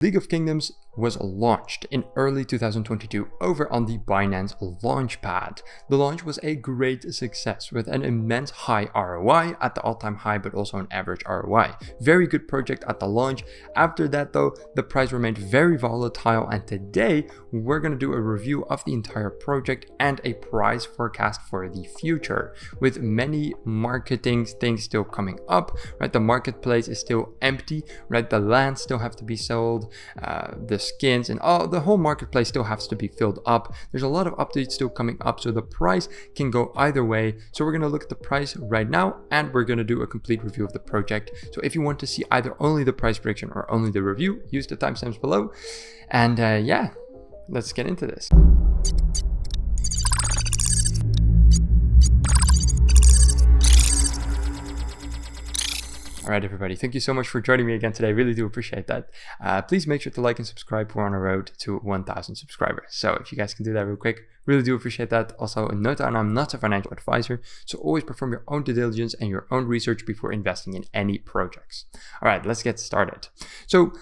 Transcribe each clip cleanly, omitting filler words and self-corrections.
League of Kingdoms was launched in early 2022 over on the Binance Launchpad. The launch was a great success with an immense high ROI at the all-time high, but also an average ROI. Very good project at the launch. After that though, the price remained very volatile, and today we're going to do a review of the entire project and a price forecast for the future, with many marketing things still coming up, right? The marketplace is still empty, right? The lands still have to be sold. The skins and the whole marketplace still has to be filled up. There's a lot of updates still coming up, so the price can go either way. So we're going to look at the price right now, and we're going to do a complete review of the project. So if you want to see either only the price prediction or only the review, use the timestamps below. And yeah, let's get into this. All right, everybody, thank you so much for joining me again today. I really do appreciate that. Please make sure to like and subscribe. We're on a road to 1,000 subscribers. So if you guys can do that real quick, really do appreciate that. Also, note that I'm not a financial advisor, so always perform your own due diligence and your own research before investing in any projects. All right, let's get started. So,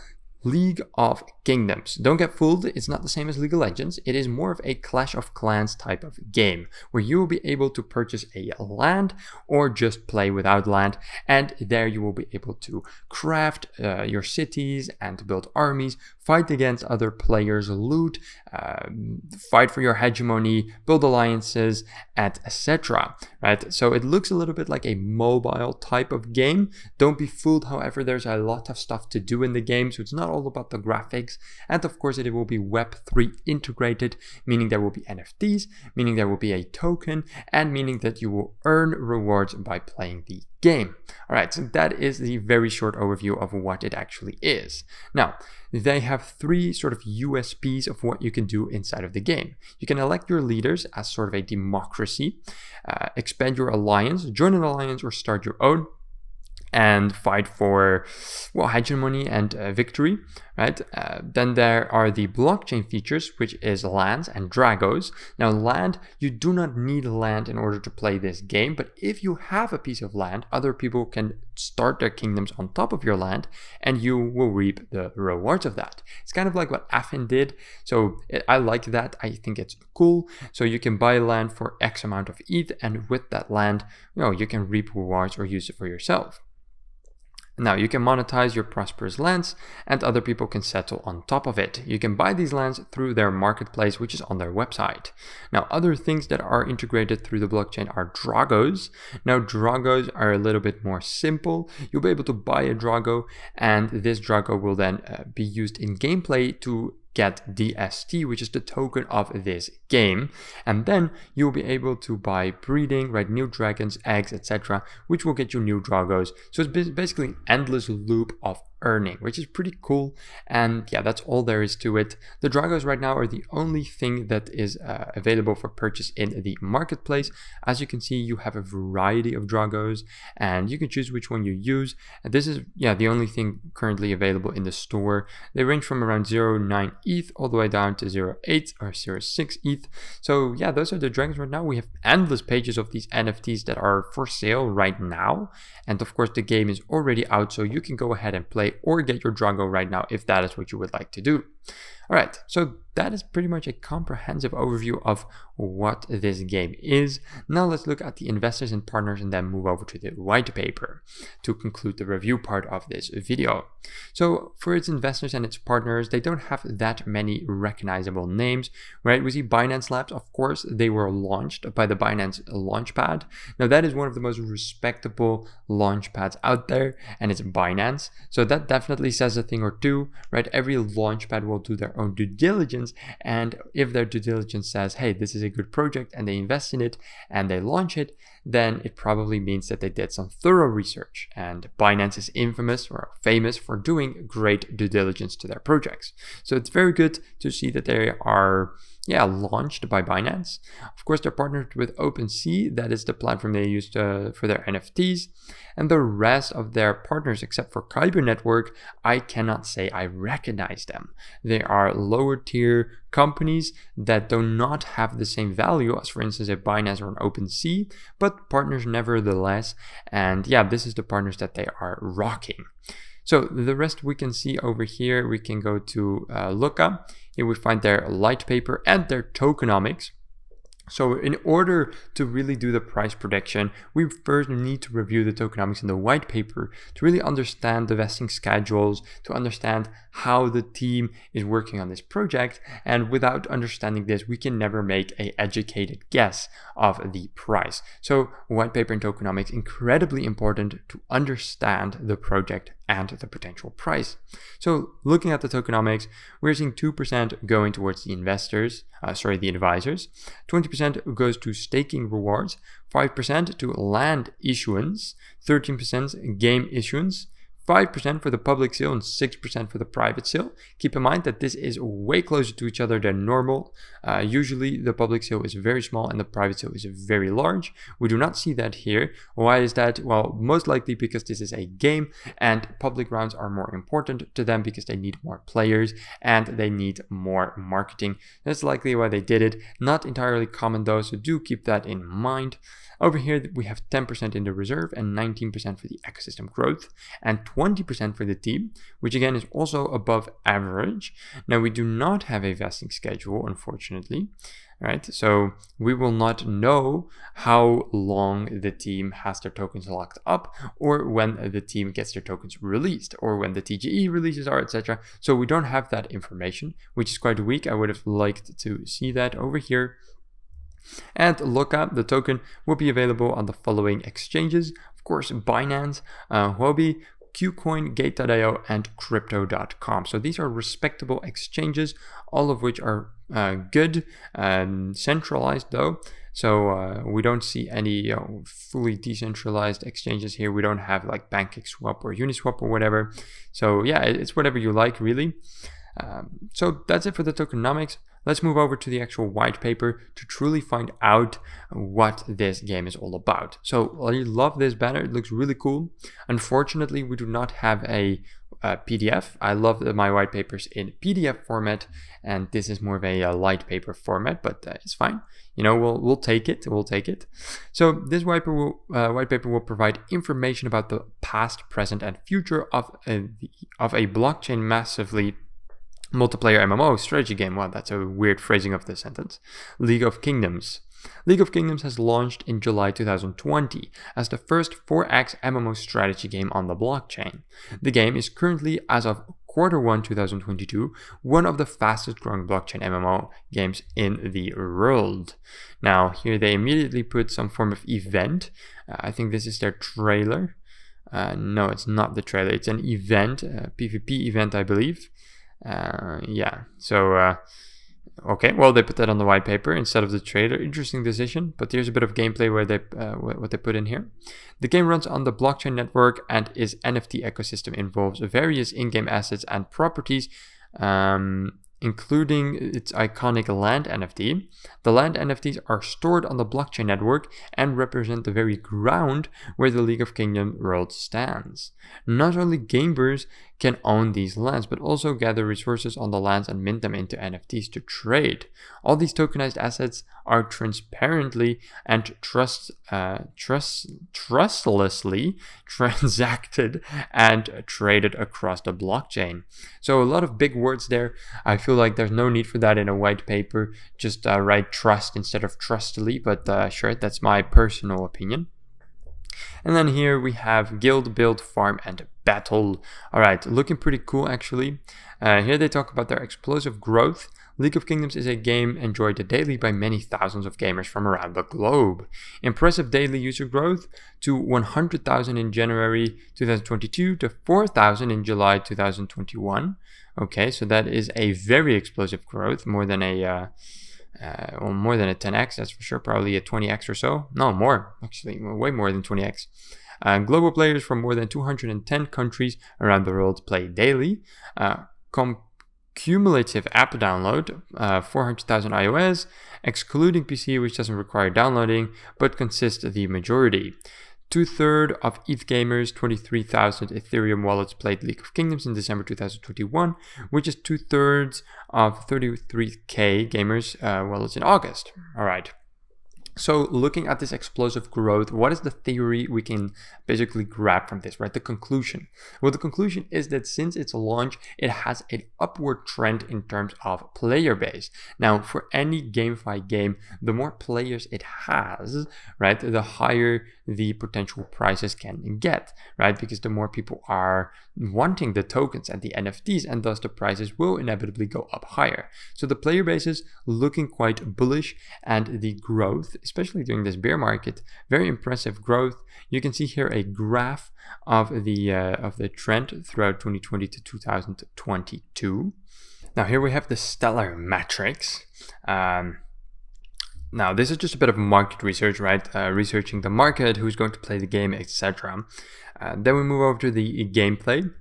League of Kingdoms. Don't get fooled, it's not the same as League of Legends. It is more of a Clash of Clans type of game, where you will be able to purchase a land or just play without land, and there you will be able to craft your cities and to build armies, fight against other players, loot, fight for your hegemony, build alliances, and etc. Right? So it looks a little bit like a mobile type of game. Don't be fooled, however, there's a lot of stuff to do in the game, so it's not all about the graphics. And of course, it will be Web3 integrated, meaning there will be NFTs, meaning there will be a token, and meaning that you will earn rewards by playing the game. All right, so that is the very short overview of what it actually is. Now, they have three sort of USPs of what you can do inside of the game. You can elect your leaders as sort of a democracy, expand your alliance, join an alliance, or start your own, and fight for, well, hegemony and victory, right? Then there are the blockchain features, which is lands and dragos. Now, land, you do not need land in order to play this game, but if you have a piece of land, other people can start their kingdoms on top of your land, and you will reap the rewards of that. It's kind of like what Affin did, so I like that. I think it's cool. So you can buy land for X amount of ETH, and with that land, you can reap rewards or use it for yourself. Now, you can monetize your prosperous lands, and other people can settle on top of it. You can buy these lands through their marketplace, which is on their website. Now, other things that are integrated through the blockchain are dragos. Now, dragos are a little bit more simple. You'll be able to buy a drago, and this drago will then be used in gameplay to get DST, which is the token of this game, and then you'll be able to buy breeding, right, new dragons, eggs, etc., which will get you new dragos. So it's basically an endless loop of earning, which is pretty cool. And yeah, that's all there is to it. The dragos right now are the only thing that is available for purchase in the marketplace. As you can see, you have a variety of dragos, and you can choose which one you use. And this is the only thing currently available in the store. They range from around 0.9 ETH all the way down to 0.8 or 0.6 ETH. So yeah, those are the dragons right now. We have endless pages of these NFTs that are for sale right now, and of course the game is already out, so you can go ahead and play or get your drago right now if that is what you would like to do. All right, so that is pretty much a comprehensive overview of what this game is. Now let's look at the investors and partners and then move over to the white paper to conclude the review part of this video. So for its investors and its partners, they don't have that many recognizable names, right? We see Binance Labs, of course, they were launched by the Binance Launchpad. Now that is one of the most respectable launchpads out there, and it's Binance. So that definitely says a thing or two, right? Every launchpad will do their own due diligence, and if their due diligence says, hey, this is a good project, and they invest in it and they launch it, then it probably means that they did some thorough research. And Binance is infamous or famous for doing great due diligence to their projects. So it's very good to see that they are launched by Binance. Of course, they're partnered with OpenSea. That is the platform they use for their NFTs. And the rest of their partners, except for Kyber Network, I cannot say I recognize them. They are lower tier companies that do not have the same value as, for instance, a Binance or an OpenSea, but partners nevertheless. And yeah, this is the partners that they are rocking. So the rest we can see over here. We can go to Looka. Here we find their Whitepaper and their Tokenomics. So in order to really do the price prediction, we first need to review the tokenomics in the white paper to really understand the vesting schedules, to understand how the team is working on this project. And without understanding this, we can never make an educated guess of the price. So white paper and tokenomics, incredibly important to understand the project and the potential price. So looking at the tokenomics, we're seeing 2% going towards the investors, the advisors, 20% goes to staking rewards, 5% to land issuance, 13% game issuance, 5% for the public sale and 6% for the private sale. Keep in mind that this is way closer to each other than normal. Usually the public sale is very small and the private sale is very large. We do not see that here. Why is that? Well, most likely because this is a game and public rounds are more important to them because they need more players and they need more marketing. That's likely why they did it. Not entirely common though, so do keep that in mind. Over here, we have 10% in the reserve and 19% for the ecosystem growth and 20% for the team, which again is also above average. Now, we do not have a vesting schedule, unfortunately, right? So we will not know how long the team has their tokens locked up or when the team gets their tokens released or when the TGE releases are, etc. So we don't have that information, which is quite weak. I would have liked to see that over here. And Looka, the token, will be available on the following exchanges. Of course, Binance, Huobi, Qcoin, Gate.io, and Crypto.com. So these are respectable exchanges, all of which are good, centralized though. So we don't see any fully decentralized exchanges here. We don't have like PancakeSwap or Uniswap or whatever. So yeah, it's whatever you like really. So that's it for the tokenomics. Let's move over to the actual white paper to truly find out what this game is all about. So I love this banner. It looks really cool. Unfortunately, we do not have a PDF. I love my white papers in PDF format, and this is more of a light paper format, but it's fine. You know, we'll take it. We'll take it. So this white paper will provide information about the past, present, and future of a blockchain massively multiplayer MMO strategy game. Wow, that's a weird phrasing of this sentence. League of Kingdoms. League of Kingdoms has launched in July 2020 as the first 4X MMO strategy game on the blockchain. The game is currently, as of Q1 2022, one of the fastest growing blockchain MMO games in the world. Now, here they immediately put some form of event. I think this is their trailer. No, it's not the trailer. It's an event, a PvP event, I believe. Okay, well, they put that on the white paper instead of the trailer. Interesting decision, but here's a bit of gameplay where they what they put in here. The game runs on the blockchain network and its NFT ecosystem involves various in-game assets and properties, including its iconic land NFT. The land NFTs are stored on the blockchain network and represent the very ground where the League of Kingdoms world stands. Not only gamers can own these lands, but also gather resources on the lands and mint them into NFTs to trade. All these tokenized assets are transparently and trustlessly transacted and traded across the blockchain. So a lot of big words there. I feel like there's no need for that in a white paper. Just write trust instead of trustly, but sure, that's my personal opinion. And then here we have guild, build, farm, and battle. All right, looking pretty cool actually. Here they talk about their explosive growth. League of Kingdoms is a game enjoyed daily by many thousands of gamers from around the globe. Impressive daily user growth to 100,000 in January 2022 to 4,000 in July 2021. Okay, so that is a very explosive growth, more than a 10x, that's for sure, probably a 20x or so. No, more, actually, way more than 20x. Global players from more than 210 countries around the world play daily. Cumulative app download, 400,000 iOS, excluding PC, which doesn't require downloading, but consists of the majority. 2/3 of ETH gamers, 23,000 Ethereum wallets played League of Kingdoms in December 2021, which is 2/3 of 33k gamers wallets in August. All right. So looking at this explosive growth, what is the theory we can basically grab from this, right? The conclusion. Well, the conclusion is that since its launch, it has an upward trend in terms of player base. Now, for any GameFi game, the more players it has, right, the higher the potential prices can get, right? Because the more people are wanting the tokens and the NFTs, and thus the prices will inevitably go up higher. So the player base is looking quite bullish, and the growth, especially during this bear market, very impressive growth. You can see here a graph of the trend throughout 2020 to 2022. Now here we have the stellar metrics. Now this is just a bit of market research, right? Researching the market, who's going to play the game, etc. Then we move over to the gameplay.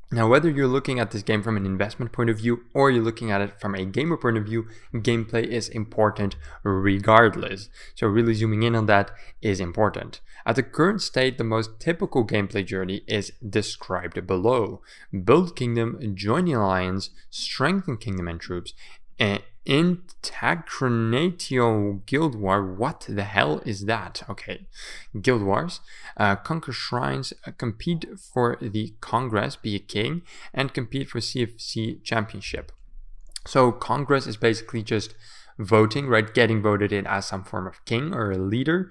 Now, whether you're looking at this game from an investment point of view or you're looking at it from a gamer point of view, gameplay is important regardless. So really zooming in on that is important. At the current state, the most typical gameplay journey is described below. Build kingdom, join the alliance, strengthen kingdom and troops, Intagratio Guild War. What the hell is that? Okay, Guild Wars. Conquer shrines, compete for the Congress, be a king, and compete for CFC championship. So Congress is basically just voting, right? Getting voted in as some form of king or a leader.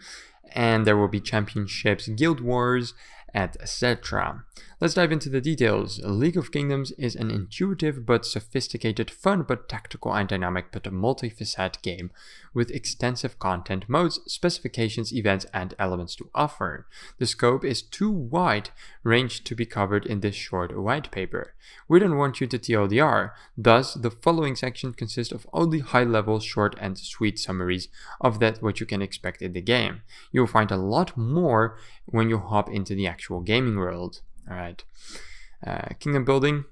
And there will be championships, guild wars, etc. Let's dive into the details. League of Kingdoms is an intuitive but sophisticated, fun but tactical and dynamic but multifaceted game with extensive content modes, specifications, events, and elements to offer. The scope is too wide range to be covered in this short white paper. We don't want you to TLDR, thus the following section consists of only high-level, short and sweet summaries of what you can expect in the game. You'll find a lot more when you hop into the actual gaming world. All right, kingdom building.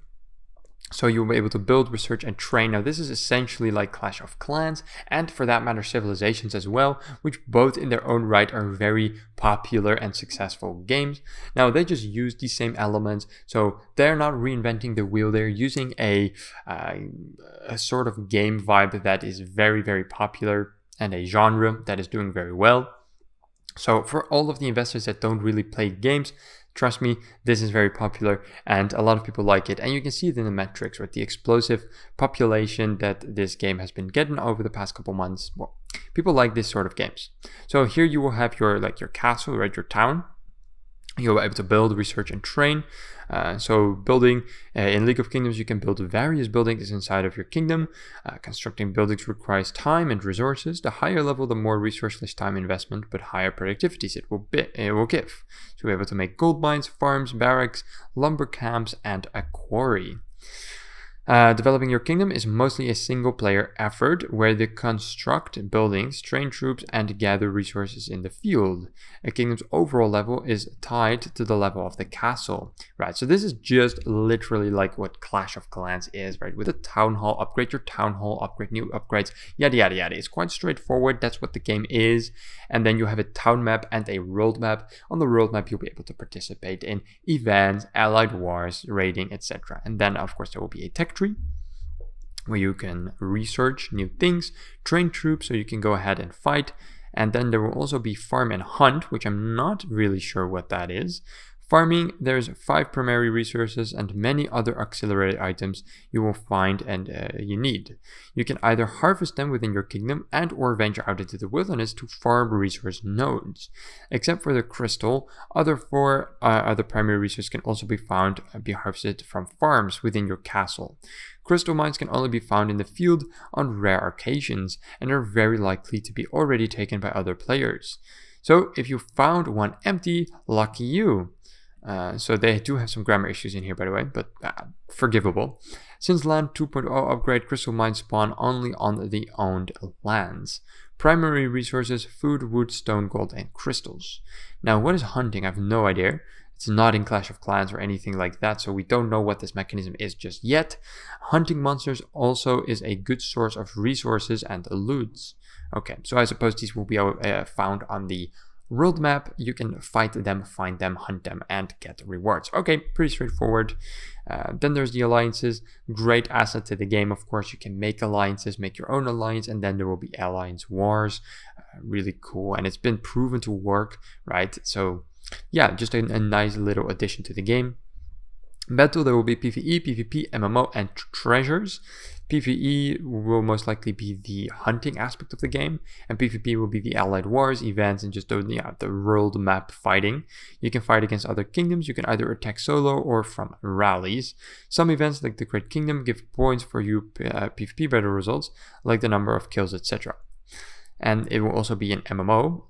So you'll be able to build, research, and train. Now this is essentially like Clash of Clans, and for that matter Civilizations as well, which both in their own right are very popular and successful games. Now they just use the same elements, so they're not reinventing the wheel. They're using a sort of game vibe that is very, very popular and a genre that is doing very well. So for all of the investors that don't really play games, trust me, this is very popular and a lot of people like it. And you can see it in the metrics, right? The explosive population that this game has been getting over the past couple months. Well, people like this sort of games. So here you will have your castle, right? Your town. You'll be able to build, research, and train. So building, in League of Kingdoms, you can build various buildings inside of your kingdom. Constructing buildings requires time and resources. The higher level, the more resourceless time investment, but higher productivities it will give. So you're able to make gold mines, farms, barracks, lumber camps, and a quarry. Developing your kingdom is mostly a single player effort where they construct buildings, train troops, and gather resources in the field. A kingdom's overall level is tied to the level of the castle, right? So this is just literally like what Clash of Clans is, right? With a town hall, upgrade your town hall, upgrade new upgrades, yada yada yada. It's quite straightforward. That's what the game is. And then you have a town map and a world map. On the world map, you'll be able to participate in events, allied wars, raiding, etc. And then of course there will be a tech tree where you can research new things, train troops so you can go ahead and fight, and then there will also be farm and hunt, which I'm not really sure what that is. Farming, there's 5 primary resources and many other auxiliary items you will find and you need. You can either harvest them within your kingdom and or venture out into the wilderness to farm resource nodes. Except for the crystal, other primary resources can also be harvested from farms within your castle. Crystal mines can only be found in the field on rare occasions and are very likely to be already taken by other players. So if you found one empty, lucky you. So they do have some grammar issues in here, by the way, but forgivable. Since Land 2.0 upgrade, crystal mines spawn only on the owned lands. Primary resources, food, wood, stone, gold, and crystals. Now, what is hunting? I have no idea. It's not in Clash of Clans or anything like that, so we don't know what this mechanism is just yet. Hunting monsters also is a good source of resources and loots. Okay, so I suppose these will be found on the roadmap, you can fight them, find them, hunt them, and get rewards. Okay, pretty straightforward. Then there's the alliances, great asset to the game. Of course, you can make alliances, make your own alliance, and then there will be alliance wars. Really cool, and it's been proven to work, right? So yeah, just a nice little addition to the game. Battle, there will be PvE, PvP, MMO, and treasures. PvE will most likely be the hunting aspect of the game, and PvP will be the allied wars, events, and just the world map fighting. You can fight against other kingdoms. You can either attack solo or from rallies. Some events, like the Great Kingdom, give points for you PvP battle results, like the number of kills, etc. And it will also be an MMO.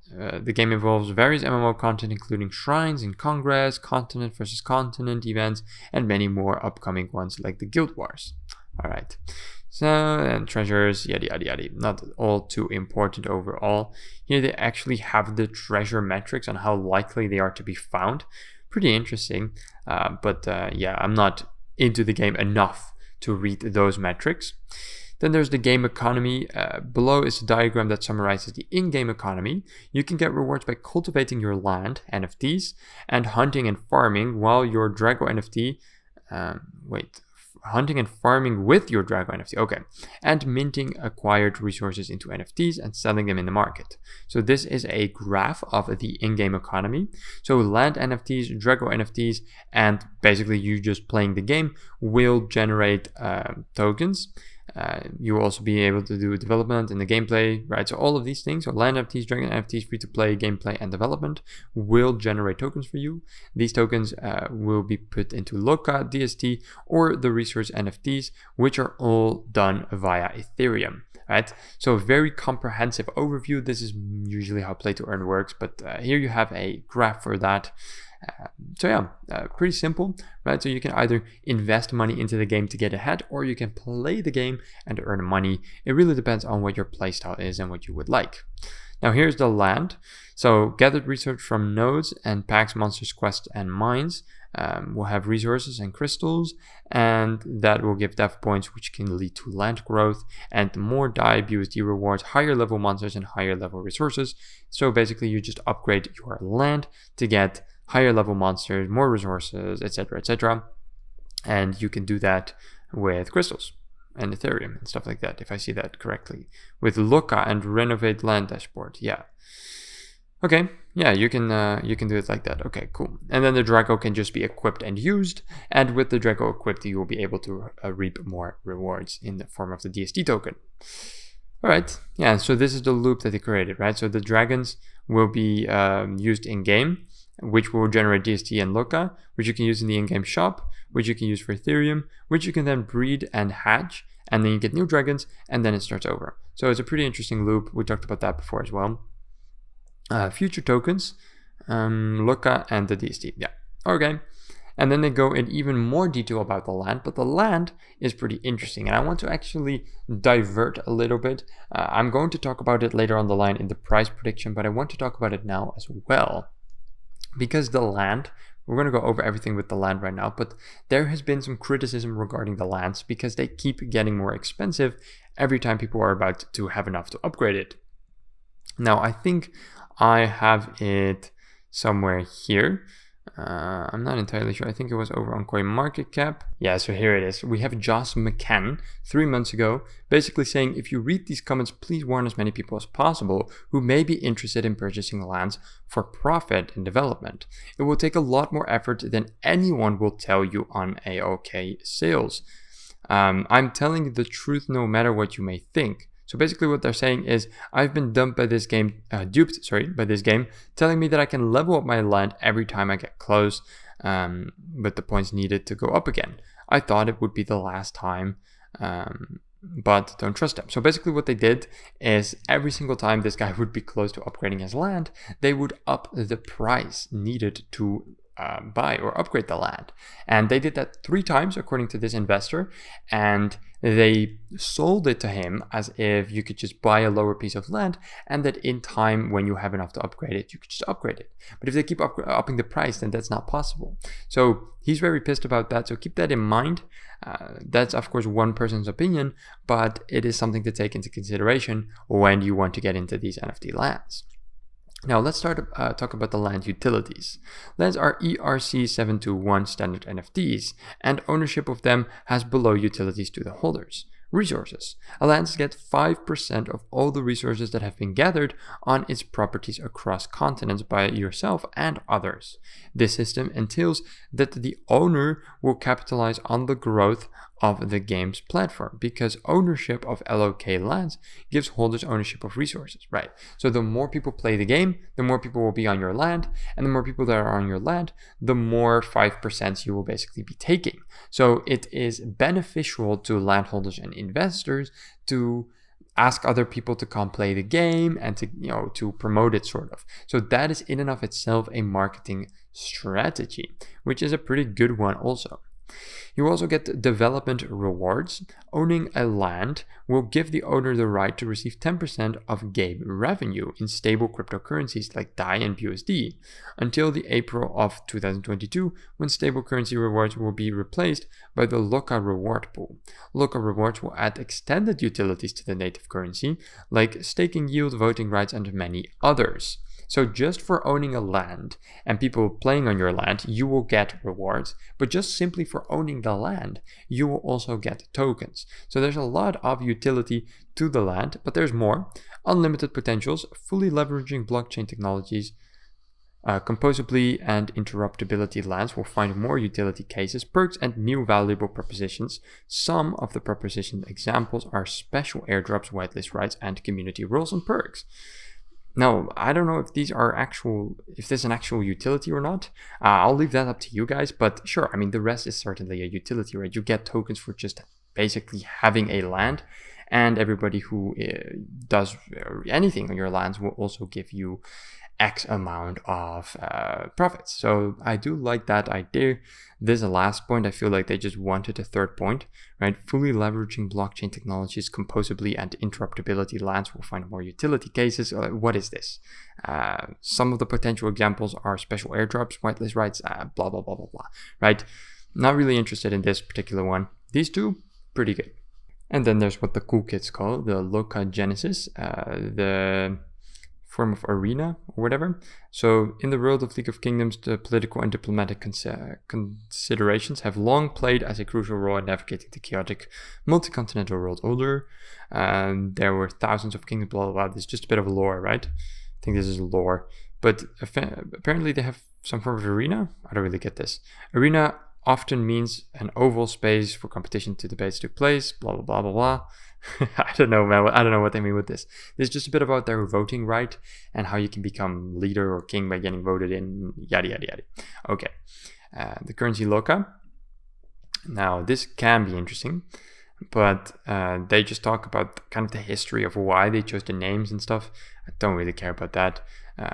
The game involves various MMO content, including shrines in Congress, continent versus continent events, and many more upcoming ones like the Guild Wars. All right. So, and treasures, yada yada yada. Not all too important overall. Here they actually have the treasure metrics on how likely they are to be found. Pretty interesting. But yeah, I'm not into the game enough to read those metrics. Then there's the game economy. Below is a diagram that summarizes the in-game economy. You can get rewards by cultivating your land, NFTs, and hunting and farming while your Drago NFT, hunting and farming with your Drago NFT, okay, and minting acquired resources into NFTs and selling them in the market. So this is a graph of the in-game economy. So land NFTs, Drago NFTs, and basically you just playing the game will generate tokens. You will also be able to do development in the gameplay, right? So all of these things, so land NFTs, Dragon NFTs, free-to-play, gameplay, and development will generate tokens for you. These tokens will be put into Loka, DST, or the resource NFTs, which are all done via Ethereum, right? So a very comprehensive overview. This is usually how play to earn works, but here you have a graph for that. So yeah, pretty simple, right? So you can either invest money into the game to get ahead, or you can play the game and earn money. It really depends on what your playstyle is and what you would like. Now here's the land. So gathered research from nodes and packs, monsters, quests, and mines will have resources and crystals, and that will give dev points, which can lead to land growth and more DAI BUSD rewards, higher level monsters, and higher level resources. So basically you just upgrade your land to get higher level monsters, more resources, etc., etc. And you can do that with crystals and Ethereum and stuff like that, if I see that correctly. With Loka and renovate land dashboard, yeah. Okay, yeah, you can do it like that. Okay, cool. And then the Drago can just be equipped and used, and with the Drago equipped, you will be able to reap more rewards in the form of the DST token. All right, yeah, so this is the loop that they created, right? So the dragons will be used in game, which will generate DST and Loka, which you can use in the in-game shop, which you can use for Ethereum, which you can then breed and hatch, and then you get new dragons, and then it starts over. So it's a pretty interesting loop. We talked about that before as well. Future tokens, Loka, and the DST. Yeah, okay. And then they go in even more detail about the land, but the land is pretty interesting, and I want to actually divert a little bit. I'm going to talk about it later on the line in the price prediction, but I want to talk about it now as well. Because the land, we're going to go over everything with the land right now, but there has been some criticism regarding the lands because they keep getting more expensive every time people are about to have enough to upgrade it. Now, I think I have it somewhere here. I'm not entirely sure. I think it was over on CoinMarketCap. Yeah, so here it is. We have Josh McCann 3 months ago basically saying, if you read these comments, please warn as many people as possible who may be interested in purchasing lands for profit and development. It will take a lot more effort than anyone will tell you on AOK sales. I'm telling you the truth no matter what you may think. So basically what they're saying is, I've been duped by this game, telling me that I can level up my land every time I get close, with the points needed to go up again. I thought it would be the last time, but don't trust them. So basically what they did is every single time this guy would be close to upgrading his land, they would up the price needed to buy or upgrade the land. And they did that 3 times according to this investor, and they sold it to him as if you could just buy a lower piece of land, and that in time when you have enough to upgrade it, you could just upgrade it. But if they keep upping the price, then that's not possible. So he's very pissed about that, so keep that in mind. That's of course one person's opinion, but it is something to take into consideration when you want to get into these NFT lands. Now let's talk about the land utilities. Lands are ERC721 standard NFTs, and ownership of them has below utilities to the holders. Resources. A land gets 5% of all the resources that have been gathered on its properties across continents by yourself and others. This system entails that the owner will capitalize on the growth of the game's platform, because ownership of LOK lands gives holders ownership of resources, right? So the more people play the game, the more people will be on your land, and the more people that are on your land, the more 5% you will basically be taking. So it is beneficial to landholders and investors to ask other people to come play the game and to promote it, sort of. So that is in and of itself a marketing strategy, which is a pretty good one also. You also get development rewards. Owning a land will give the owner the right to receive 10% of game revenue in stable cryptocurrencies like DAI and BUSD until the April of 2022, when stable currency rewards will be replaced by the LOKA reward pool. LOKA rewards will add extended utilities to the native currency, like staking yield, voting rights, and many others. So just for owning a land and people playing on your land, you will get rewards, but just simply for owning the land, you will also get tokens. So there's a lot of utility to the land, but there's more. Unlimited potentials, fully leveraging blockchain technologies, composability and interruptibility lands will find more utility cases, perks, and new valuable propositions. Some of the proposition examples are special airdrops, whitelist rights, and community roles and perks. Now, I don't know if these are if there's an actual utility or not. I'll leave that up to you guys, but sure, I mean, the rest is certainly a utility, right? You get tokens for just basically having a land, and everybody who does anything on your lands will also give you X amount of profits. So I do like that idea. This is the last point. I feel like they just wanted a third point, right? Fully leveraging blockchain technologies, composability and interruptibility lands will find more utility cases. What is this? Some of the potential examples are special airdrops, whitelist rights, blah, blah, blah, blah, blah, right? Not really interested in this particular one. These two, pretty good. And then there's what the cool kids call the LOKA Genesis, the form of arena or whatever. So in the world of League of Kingdoms, the political and diplomatic considerations have long played as a crucial role in navigating the chaotic multi-continental world order. There were thousands of kingdoms, blah, blah, blah. This is just a bit of lore, right? I think this is lore. But apparently they have some form of arena. I don't really get this. Arena often means an oval space for competition to debates took place, blah, blah, blah, blah, blah. I don't know, man. I don't know what they mean with this. This is just a bit about their voting right and how you can become leader or king by getting voted in, yada, yada, yada. Okay. The currency LOKA. Now, this can be interesting, but they just talk about kind of the history of why they chose the names and stuff. I don't really care about that.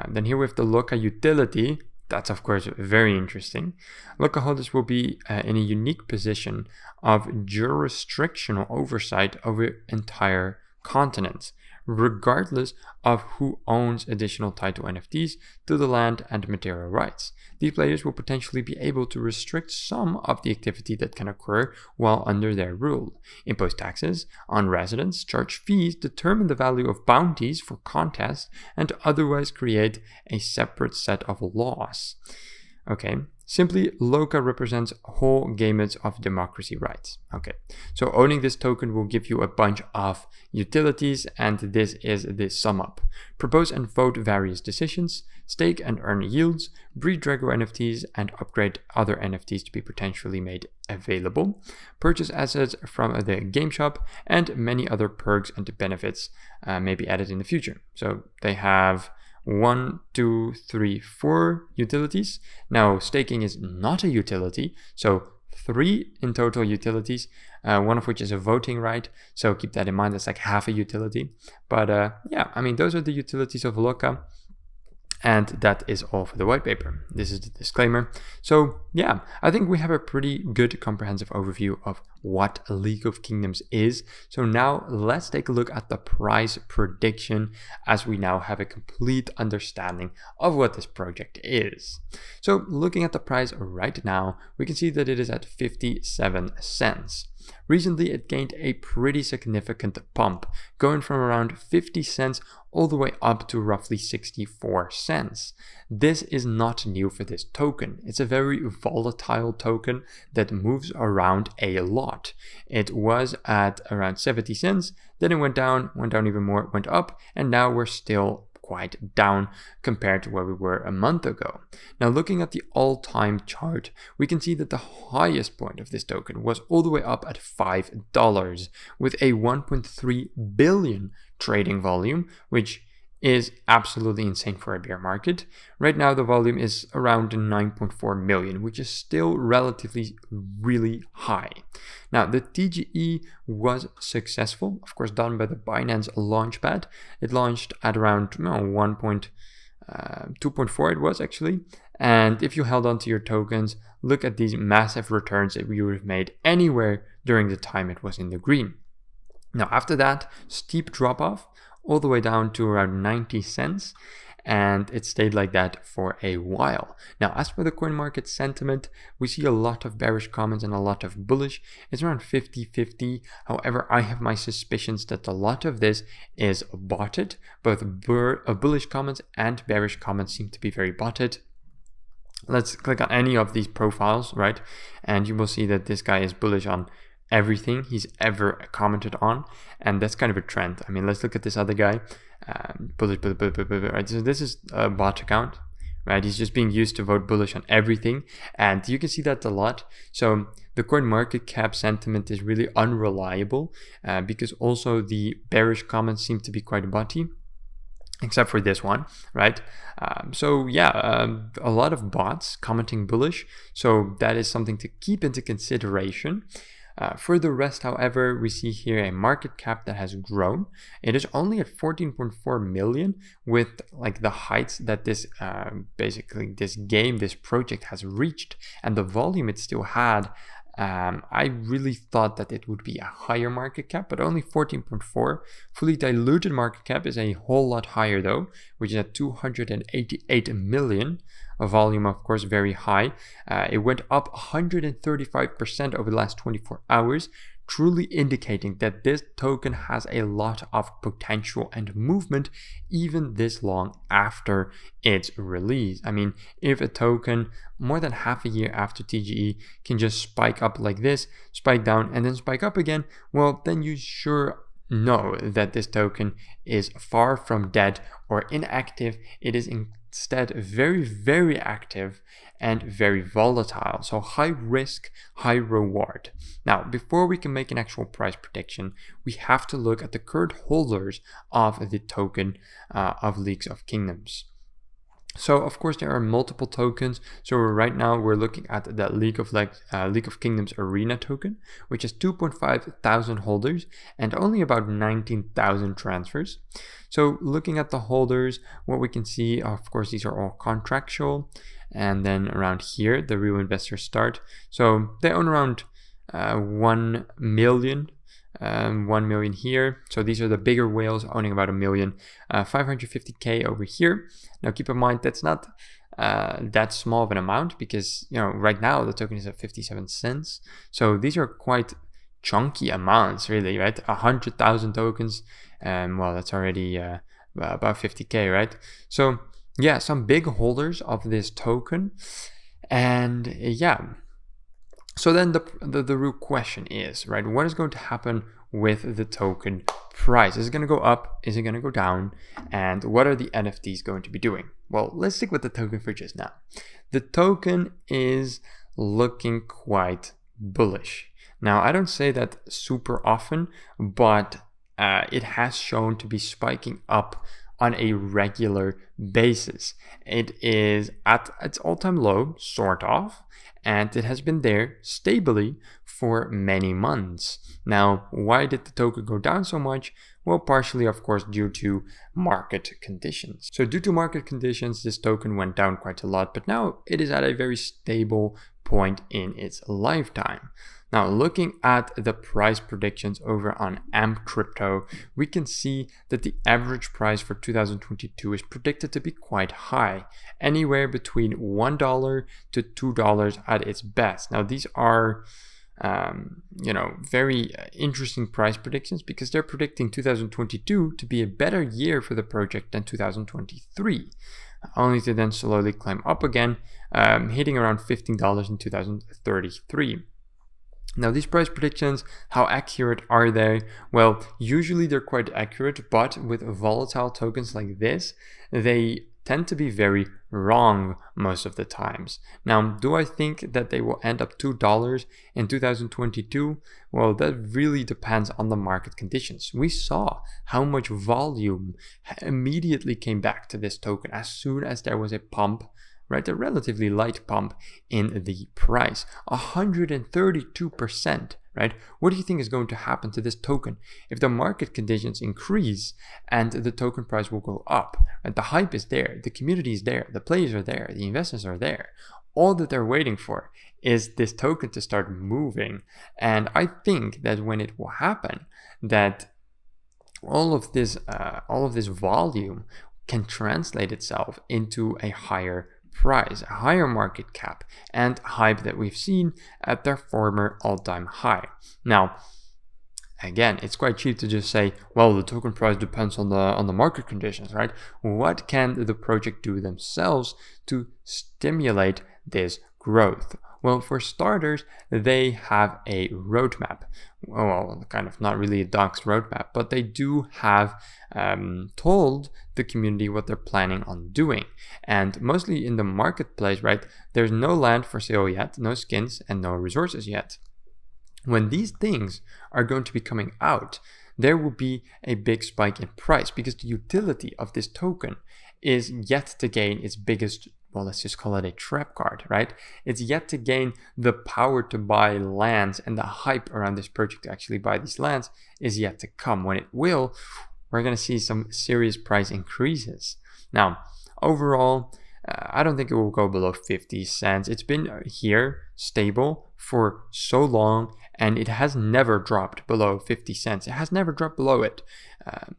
Then here we have the LOKA utility. That's, of course, very interesting. LOKA holders will be in a unique position of jurisdictional oversight over entire continents, regardless of who owns additional title NFTs to the land and material rights. These players will potentially be able to restrict some of the activity that can occur while under their rule, impose taxes on residents, charge fees, determine the value of bounties for contests, and otherwise create a separate set of laws. Okay. Simply, LOKA represents whole gamuts of democracy rights. Okay, so owning this token will give you a bunch of utilities, and this is the sum up. Propose and vote various decisions, stake and earn yields, breed Drago NFTs, and upgrade other NFTs to be potentially made available, purchase assets from the game shop, and many other perks and benefits may be added in the future. So they have 1, 2, 3, 4 utilities. Now, staking is not a utility, so 3 in total utilities, one of which is a voting right, so keep that in mind. That's like half a utility. But yeah, I mean, those are the utilities of LOKA. And that is all for the white paper. This is the disclaimer. So yeah, I think we have a pretty good comprehensive overview of what League of Kingdoms is. So now let's take a look at the price prediction, as we now have a complete understanding of what this project is. So looking at the price right now, we can see that it is at 57 cents. Recently, it gained a pretty significant pump, going from around 50 cents all the way up to roughly 64 cents. This is not new for this token. It's a very volatile token that moves around a lot. It was at around 70 cents, then it went down even more, went up, and now we're still quite down compared to where we were a month ago. Now, looking at the all-time chart, we can see that the highest point of this token was all the way up at $5 with a 1.3 billion trading volume, which is absolutely insane for a bear market. Right now, the volume is around 9.4 million, which is still relatively really high. Now, the TGE was successful, of course, done by the Binance Launchpad. It launched at around 2.4 it was actually. And if you held on to your tokens, look at these massive returns that you would have made anywhere during the time it was in the green. Now, after that, steep drop off, all the way down to around 90 cents, and it stayed like that for a while. Now, as for the coin market sentiment, we see a lot of bearish comments and a lot of bullish. It's around 50-50. However, I have my suspicions that a lot of this is botted. Both bullish comments and bearish comments seem to be very botted. Let's click on any of these profiles, right? And you will see that this guy is bullish on everything he's ever commented on, and that's kind of a trend. I mean, let's look at this other guy, bullish, right? So this is a bot account, right? He's just being used to vote bullish on everything, and you can see that a lot. So the coin market cap sentiment is really unreliable because also the bearish comments seem to be quite botty, except for this one, right? So yeah, a lot of bots commenting bullish, so that is something to keep into consideration. For the rest, however, we see here a market cap that has grown. It is only at 14.4 million with like the heights that this basically this project has reached, and the volume it still had. I really thought that it would be a higher market cap, but only 14.4. Fully diluted market cap is a whole lot higher though, which is at 288 million. A volume, of course, very high. It went up 135% over the last 24 hours, truly indicating that this token has a lot of potential and movement even this long after its release. I mean, if a token more than half a year after TGE can just spike up like this, spike down, and then spike up again, well, then you sure know that this token is far from dead or inactive. It is instead very, very active and very volatile. So high risk, high reward. Now, before we can make an actual price prediction, we have to look at the current holders of the token of Leagues of Kingdoms. So of course there are multiple tokens. So right now we're looking at the League of Kingdoms Arena token, which has 2.5 thousand holders and only about 19,000 transfers. So looking at the holders, what we can see, of course, these are all contractual. And then around here, the real investors start. So they own around 1 million. 1 million here. So these are the bigger whales owning about 1 million, 550k over here. Now keep in mind that's not that small of an amount because, you know, right now the token is at 57 cents. So these are quite chunky amounts, really, right? 100,000 tokens, and well, that's already about 50k, right? So yeah, some big holders of this token, and yeah. So then the real question is, right, what is going to happen with the token price? Is it going to go up? Is it going to go down? And what are the NFTs going to be doing? Well, let's stick with the token for just now. The token is looking quite bullish. Now, I don't say that super often, but it has shown to be spiking up on a regular basis. It is at its all-time low, sort of, and it has been there stably for many months. Now, why did the token go down so much? Well, partially, of course, due to market conditions. So due to market conditions, this token went down quite a lot, but now it is at a very stable point in its lifetime. Now, looking at the price predictions over on AMP Crypto, we can see that the average price for 2022 is predicted to be quite high, anywhere between $1 to $2 at its best. Now, these are very interesting price predictions, because they're predicting 2022 to be a better year for the project than 2023, only to then slowly climb up again, hitting around $15 in 2033. Now, these price predictions, how accurate are they? Well, usually they're quite accurate, but with volatile tokens like this, they tend to be very wrong most of the times. Now, do I think that they will end up $2 in 2022? Well, that really depends on the market conditions. We saw how much volume immediately came back to this token as soon as there was a pump, right? A relatively light pump in the price, 132%, right? What do you think is going to happen to this token if the market conditions increase and the token price will go up? Right? The hype is there, the community is there, the players are there, the investors are there. All that they're waiting for is this token to start moving. And I think that when it will happen, that all of this volume can translate itself into a higher price, a higher market cap, and hype that we've seen at their former all-time high. Now, again, it's quite cheap to just say, well, the token price depends on the market conditions, right? What can the project do themselves to stimulate this growth? Well, for starters, they have a roadmap. Well, kind of not really a docs roadmap, but they do have told the community what they're planning on doing. And mostly in the marketplace, right, there's no land for sale yet, no skins, and no resources yet. When these things are going to be coming out, there will be a big spike in price, because the utility of this token is yet to gain its biggest, well, let's just call it a trap card, right? It's yet to gain the power to buy lands, and the hype around this project to actually buy these lands is yet to come. When it will, we're going to see some serious price increases. Now, overall, I don't think it will go below 50 cents. It's been here stable for so long, and it has never dropped below 50 cents. It has never dropped below it.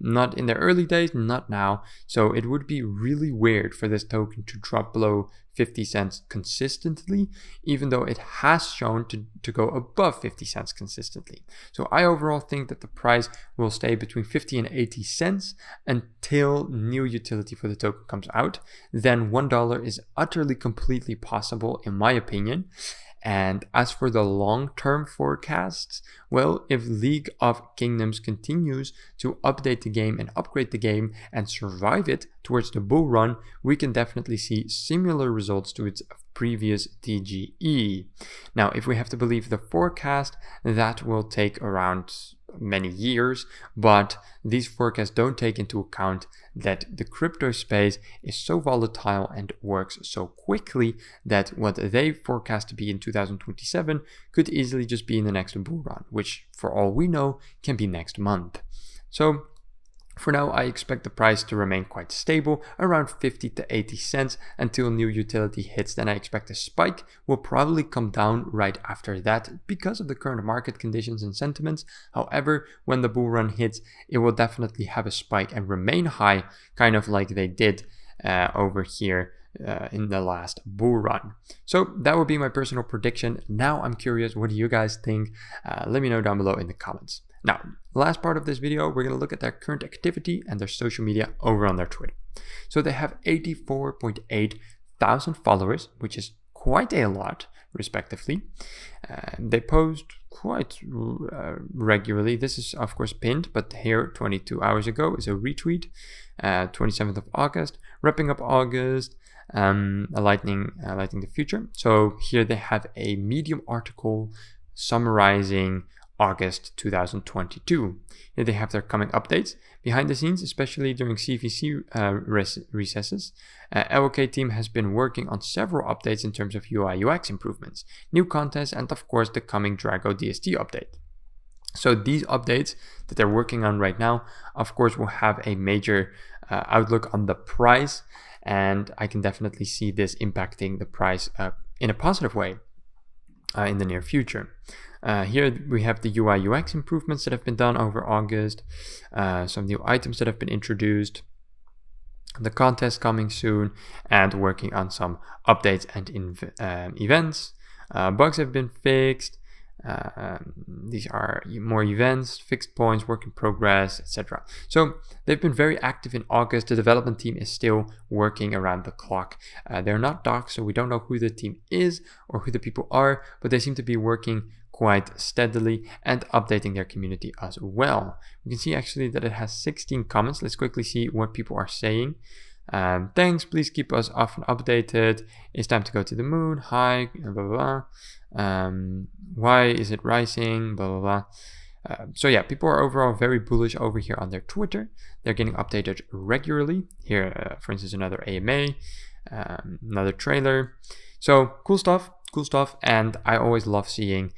Not in the early days, not now. So it would be really weird for this token to drop below 50 cents consistently, even though it has shown to go above 50 cents consistently. So I overall think that the price will stay between 50 and 80 cents until new utility for the token comes out. Then $1 is utterly completely possible, in my opinion. And as for the long-term forecasts, well, if League of Kingdoms continues to update the game and upgrade the game and survive it towards the bull run, we can definitely see similar results to its previous TGE. Now, if we have to believe the forecast, that will take around many years, but these forecasts don't take into account that the crypto space is so volatile and works so quickly that what they forecast to be in 2027 could easily just be in the next bull run, which for all we know can be next month. So for now, I expect the price to remain quite stable, around 50 to 80 cents until new utility hits. Then I expect a spike will probably come down right after that because of the current market conditions and sentiments. However, when the bull run hits, it will definitely have a spike and remain high, kind of like they did over here in the last bull run. So that would be my personal prediction. Now I'm curious, what do you guys think? Let me know down below in the comments. Now, last part of this video, we're going to look at their current activity and their social media over on their Twitter. So they have 84.8 thousand followers, which is quite a lot, respectively. They post quite regularly. This is, of course, pinned, but here, 22 hours ago, is a retweet, 27th of August, wrapping up August, lightning the future. So here they have a Medium article summarizing August 2022. Here they have their coming updates. Behind the scenes, especially during CVC recesses, LOK team has been working on several updates in terms of UI UX improvements, new contests, and of course the coming Drago DST update. So these updates that they're working on right now, of course, will have a major outlook on the price, and I can definitely see this impacting the price in a positive way in the near future. Here we have the UI UX improvements that have been done over August, some new items that have been introduced, the contest coming soon, and working on some updates and events. Bugs have been fixed, These are more events, fixed points, work in progress, etc. So they've been very active in August. The development team is still working around the clock. They're not doxed, so we don't know who the team is or who the people are, but they seem to be working quite steadily and updating their community as well. We can see actually that it has 16 comments. Let's quickly see what people are saying. Thanks, please keep us often updated. It's time to go to the moon. Hi, blah, blah, blah. Why is it rising? Blah, blah, blah. So yeah, people are overall very bullish over here on their Twitter. They're getting updated regularly. Here, for instance, another AMA, another trailer. So cool stuff. And I always love seeing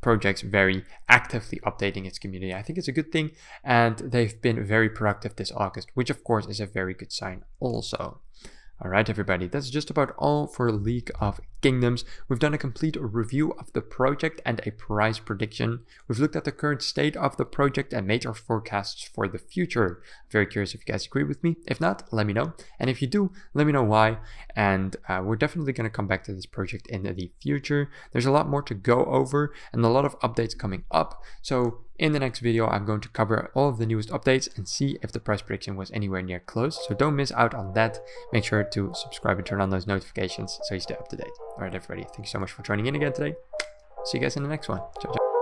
projects very actively updating its community. I think it's a good thing, and they've been very productive this August, which of course is a very good sign also. All right, everybody, that's just about all for League of Kingdoms. We've done a complete review of the project and a price prediction. We've looked at the current state of the project and made our forecasts for the future. I'm very curious if you guys agree with me. If not, let me know. And if you do, let me know why. And we're definitely going to come back to this project in the future. There's a lot more to go over and a lot of updates coming up. So in the next video, I'm going to cover all of the newest updates and see if the price prediction was anywhere near close. So don't miss out on that. Make sure to subscribe and turn on those notifications so you stay up to date. All right, everybody, thank you so much for joining in again today. See you guys in the next one. Ciao, ciao.